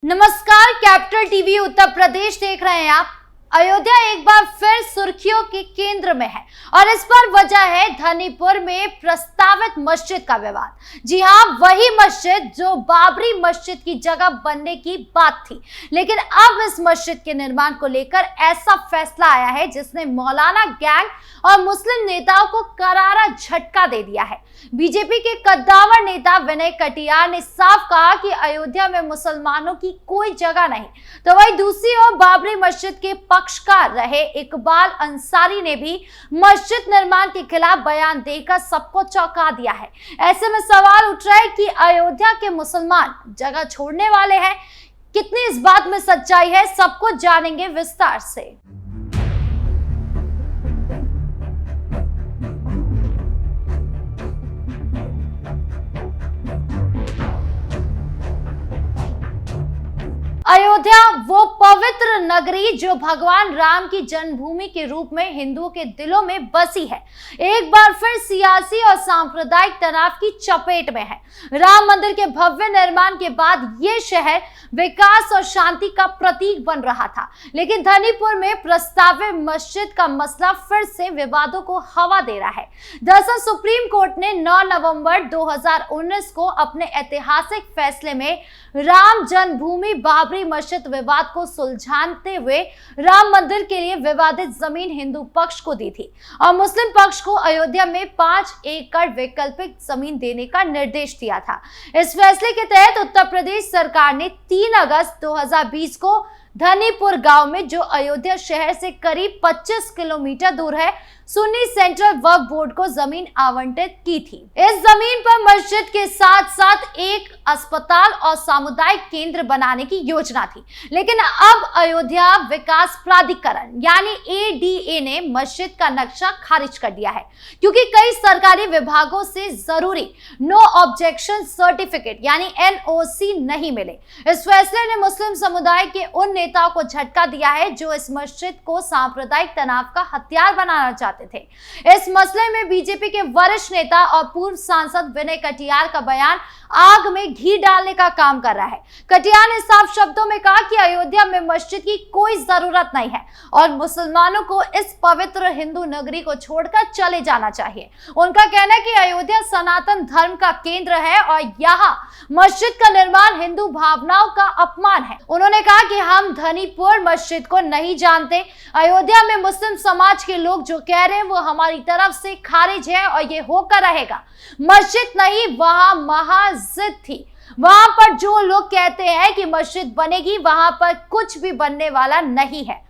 नमस्कार, capital TV Uttar Pradesh देख रहे हैं आप। अयोध्या एक बार फिर सुर्खियों के केंद्र में है और इस पर वजह है धनीपुर में प्रस्तावित मस्जिद का विवाद। जी हां, वही मस्जिद जो बाबरी मस्जिद की जगह बनने की बात थी, लेकिन अब इस मस्जिद के निर्माण को लेकर ऐसा फैसला आया है जिसने मौलाना गैंग और मुस्लिम नेताओं को करारा झटका दे दिया है। बीजेपी के कद्दावर नेता विनय कटियार ने साफ कहा कि अयोध्या में मुसलमानों की कोई जगह नहीं, तो वहीं दूसरी ओर बाबरी मस्जिद के पक्षकार रहे इकबाल अंसारी ने भी मस्जिद निर्माण के खिलाफ बयान देकर सबको चौंका दिया है। ऐसे में सवाल उठ रहा है कि अयोध्या के मुसलमान जगह छोड़ने वाले हैं। कितनी इस बात में सच्चाई है, सब कुछ जानेंगे विस्तार से। अयोध्या वो पवित्र नगरी जो भगवान राम की जन्मभूमि के रूप में हिंदुओं के दिलों में बसी है, एक बार फिर सियासी और सांप्रदायिक तनाव की चपेट में है। राम मंदिर के भव्य निर्माण के बाद ये शहर विकास और शांति का प्रतीक बन रहा था, लेकिन धनीपुर में प्रस्तावित मस्जिद का मसला फिर से विवादों को हवा दे रहा है। दरअसल सुप्रीम कोर्ट ने 9 नवंबर 2019 को अपने ऐतिहासिक फैसले में राम जन्मभूमि बाबरी मस्जिद विवाद को सुलझाते हुए राम मंदिर के लिए विवादित जमीन हिंदू पक्ष को दी थी और मुस्लिम पक्ष को अयोध्या में 5 एकड़ वैकल्पिक जमीन देने का निर्देश दिया था। इस फैसले के तहत उत्तर प्रदेश सरकार ने 3 अगस्त 2020 को धनीपुर गांव में, जो अयोध्या शहर से करीब 25 किलोमीटर दूर है, सुन्नी सेंट्रल वक्फ बोर्ड को जमीन आवंटित की थी। इस जमीन पर मस्जिद के साथ साथ एक अस्पताल और सामुदायिक केंद्र बनाने की योजना थी, लेकिन अब अयोध्या विकास प्राधिकरण यानी ADA ने मस्जिद का नक्शा खारिज कर दिया है, क्योंकि कई सरकारी विभागों से जरूरी नो ऑब्जेक्शन सर्टिफिकेट यानी NOC नहीं मिले। इस फैसले ने मुस्लिम समुदाय के उन नेताओं को झटका दिया है जो इस मस्जिद को सांप्रदायिक तनाव का हथियार बनाना चाहते थे। इस मसले में बीजेपी के वरिष्ठ नेता और पूर्व सांसद विनय कटियार का बयान आग में घी डालने का काम कर रहा है। कटियार ने साफ शब्दों में कहा कि अयोध्या में मस्जिद की कोई जरूरत नहीं है और मुसलमानों को इस पवित्र हिंदू नगरी को छोड़कर चले जाना चाहिए। उनका कहना है कि अयोध्या सनातन धर्म का केंद्र है और यहाँ मस्जिद का निर्माण हिंदू भावनाओं का अपमान है। उन्होंने कहा कि हम धनीपुर मस्जिद को नहीं जानते। अयोध्या में मुस्लिम समाज के लोग जो कह रहे हैं वो हमारी तरफ से खारिज है और ये होकर रहेगा। मस्जिद नहीं, वहां मस्जिद थी। वहां पर जो लोग कहते हैं कि मस्जिद बनेगी, वहां पर कुछ भी बनने वाला नहीं है।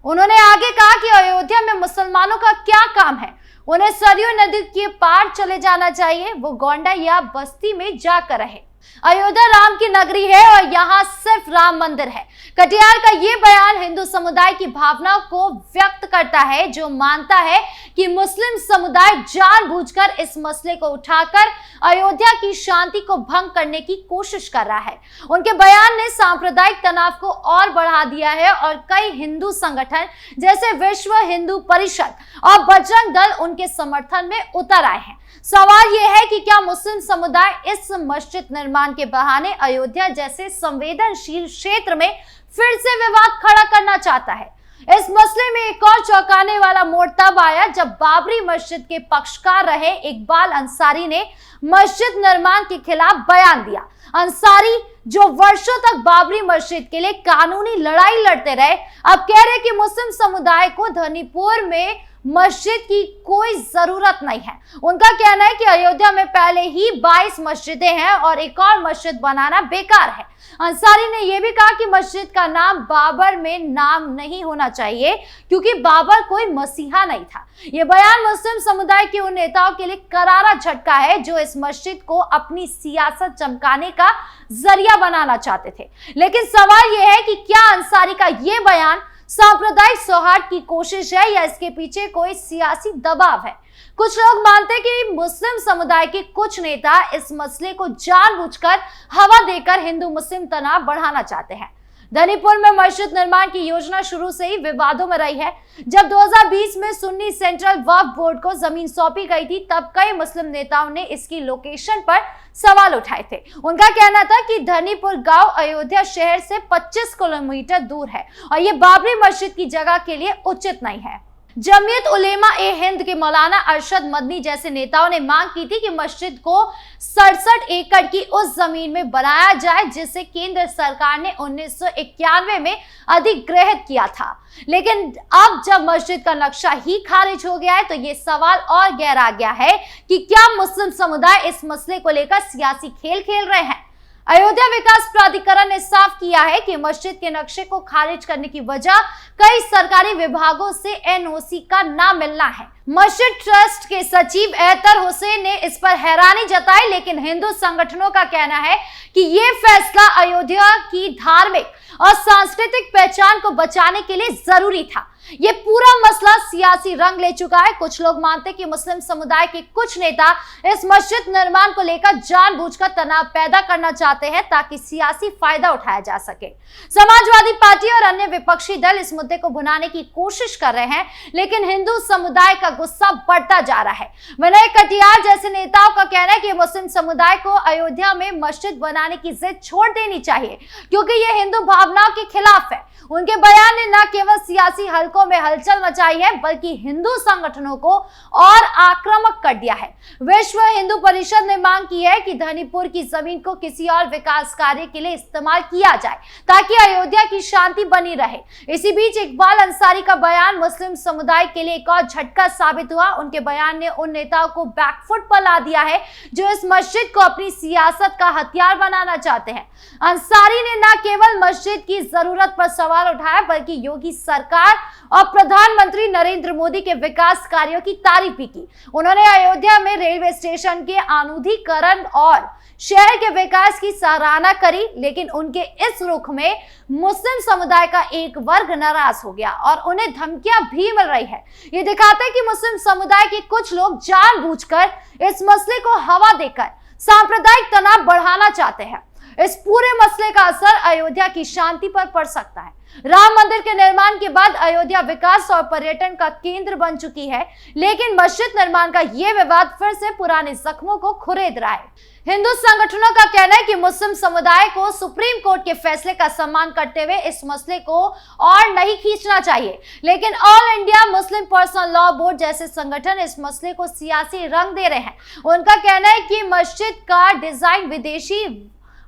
उन्होंने आगे कहा कि अयोध्या में मुसलमानों का क्या काम है, उन्हें सरयू नदी के पार चले जाना चाहिए, वो गोंडा या बस्ती में जाकर रहे। अयोध्या राम की नगरी है और यहाँ सिर्फ राम मंदिर है। कटियार का ये बयान हिंदू समुदाय की भावनाओं को व्यक्त करता है, जो मानता है कि मुस्लिम समुदाय जानबूझकर इस मसले को उठाकर अयोध्या की शांति को भंग करने की कोशिश कर रहा है। उनके बयान ने सांप्रदायिक तनाव को और बढ़ा दिया है और कई हिंदू संगठन जैसे विश्व हिंदू परिषद और बजरंग दल उनके समर्थन में उतर आए हैं। सवाल यह है कि क्या मुस्लिम समुदाय इस मस्जिद निर्माण के बहाने अयोध्या जैसे संवेदनशील क्षेत्र में फिर से विवाद खड़ा करना चाहता है। इस मसले में एक और चौंकाने वाला मोड़ तब आया जब बाबरी मस्जिद के पक्षकार रहे इकबाल अंसारी ने मस्जिद निर्माण के खिलाफ बयान दिया। अंसारी, जो वर्षों तक बाबरी मस्जिद के लिए कानूनी लड़ाई लड़ते रहे, अब कह रहे कि मुस्लिम समुदाय को धनीपुर में मस्जिद की कोई जरूरत नहीं है। उनका कहना है कि अयोध्या में पहले ही 22 मस्जिदें हैं और एक और मस्जिद बनाना बेकार है। अंसारी ने यह भी कहा कि मस्जिद का नाम बाबर में नाम नहीं होना चाहिए, क्योंकि बाबर कोई मसीहा नहीं था। यह बयान मुस्लिम समुदाय के उन नेताओं के लिए करारा झटका है जो इस मस्जिद को अपनी सियासत चमकाने का जरिया बनाना चाहते थे। लेकिन सवाल यह है कि क्या अंसारी का यह बयान सांप्रदायिक सौहार्द की कोशिश है या इसके पीछे कोई सियासी दबाव है? कुछ लोग मानते हैं कि मुस्लिम समुदाय के कुछ नेता इस मसले को जानबूझकर हवा देकर हिंदू मुस्लिम तनाव बढ़ाना चाहते हैं। धनीपुर में मस्जिद निर्माण की योजना शुरू से ही विवादों में रही है। जब 2020 में सुन्नी सेंट्रल वक्फ बोर्ड को जमीन सौंपी गई थी, तब कई मुस्लिम नेताओं ने इसकी लोकेशन पर सवाल उठाए थे। उनका कहना था कि धनीपुर गांव अयोध्या शहर से 25 किलोमीटर दूर है और ये बाबरी मस्जिद की जगह के लिए उचित नहीं है। जमीयत उलेमा ए हिंद के मौलाना अरशद मदनी जैसे नेताओं ने मांग की थी कि मस्जिद को 67 एकड़ की उस जमीन में बनाया जाए जिसे केंद्र सरकार ने 1991 में अधिग्रहित किया था। लेकिन अब जब मस्जिद का नक्शा ही खारिज हो गया है, तो ये सवाल और गहरा गया है कि क्या मुस्लिम समुदाय इस मसले को लेकर सियासी खेल खेल रहे हैं। अयोध्या विकास प्राधिकरण ने साफ किया है कि मस्जिद के नक्शे को खारिज करने की वजह कई सरकारी विभागों से एनओसी का ना मिलना है। मस्जिद ट्रस्ट के सचिव एहतर हुसैन ने इस पर हैरानी जताई, लेकिन हिंदू संगठनों का कहना है कि ये फैसला अयोध्या की धार्मिक और सांस्कृतिक पहचान को बचाने के लिए जरूरी था। ये पूरा मसला सियासी रंग ले चुका है। कुछ लोग मानते हैं कि मुस्लिम समुदाय के कुछ नेता इस मस्जिद निर्माण को लेकर जानबूझकर तनाव पैदा करना चाहते हैं ताकि सियासी फायदा उठाया जा सके। समाजवादी पार्टी और अन्य विपक्षी दल इस मुद्दे को भुनाने की कोशिश कर रहे हैं, लेकिन हिंदू समुदाय का गुस्सा बढ़ता जा रहा है। विनय कटियार जैसे नेताओं का कहना है कि मुस्लिम समुदाय को अयोध्या में मस्जिद बनाने की जिद छोड़ देनी चाहिए, क्योंकि ये हिंदू भावनाओं के खिलाफ है। उनके बयान ने न केवल सियासी हलकों में हलचल मचाई है, बल्कि हिंदू संगठनों को और आक्रामक कर दिया है। विश्व हिंदू परिषद ने मांग की है कि धनीपुर की जमीन को किसी और विकास कार्य के लिए इस्तेमाल किया जाए ताकि अयोध्या की शांति बनी रहे। इसी बीच इकबाल अंसारी का बयान मुस्लिम समुदाय के लिए एक और झटका साबित हुआ। उनके बयान ने उन नेताओं को बैकफुट पर ला दिया है जो इस मस्जिद को अपनी सियासत का हथियार बनाना चाहते हैं। अंसारी ने न केवल मस्जिद की जरूरत पर सवाल उठाया, बल्कि योगी सरकार और प्रधानमंत्री नरेंद्र मोदी के विकास कार्यों की तारीफ भी की। उन्होंने अयोध्या में रेलवे स्टेशन के आधुनिकीकरण और शहर के विकास की सराहना करी, लेकिन उनके इस रुख में मुस्लिम समुदाय का एक वर्ग नाराज हो गया और उन्हें धमकियां भी मिल रही है। ये दिखाता है कि मुस्लिम समुदाय के कुछ लोग जानबूझकर इस मसले को हवा देकर सांप्रदायिक तनाव बढ़ाना चाहते हैं। इस पूरे मसले का असर अयोध्या की शांति पर पड़ सकता है। राम मंदिर के निर्माण के बाद अयोध्या विकास और पर्यटन का केंद्र बन चुकी है, लेकिन मस्जिद निर्माण का यह विवाद फिर से पुराने जख्मों को खुरेद रहा है। हिंदू संगठनों का कहना है कि मुस्लिम समुदाय को सुप्रीम कोर्ट के फैसले का सम्मान करते हुए इस मसले को और नहीं खींचना चाहिए, लेकिन all India Muslim personal law board जैसे संगठन इस मसले को सियासी रंग दे रहे हैं। उनका कहना है कि मस्जिद का डिजाइन विदेशी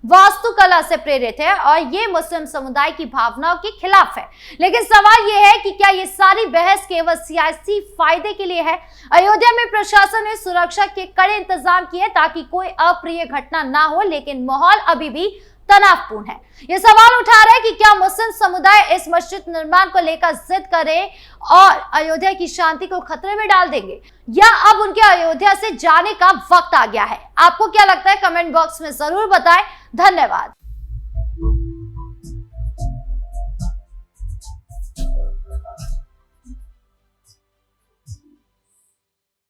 वास्तुकला से प्रेरित है और ये मुस्लिम समुदाय की भावनाओं के खिलाफ है। लेकिन सवाल यह है कि क्या ये सारी बहस केवल सियासी फायदे के लिए है? अयोध्या में प्रशासन ने सुरक्षा के कड़े इंतजाम किए ताकि कोई अप्रिय घटना ना हो, लेकिन माहौल अभी भी तनावपूर्ण है। ये सवाल उठा रहा है कि क्या मुस्लिम समुदाय इस मस्जिद निर्माण को लेकर जिद करे और अयोध्या की शांति को खतरे में डाल देंगे, या अब उनके अयोध्या से जाने का वक्त आ गया है? आपको क्या लगता है? कमेंट बॉक्स में जरूर बताएं। धन्यवाद।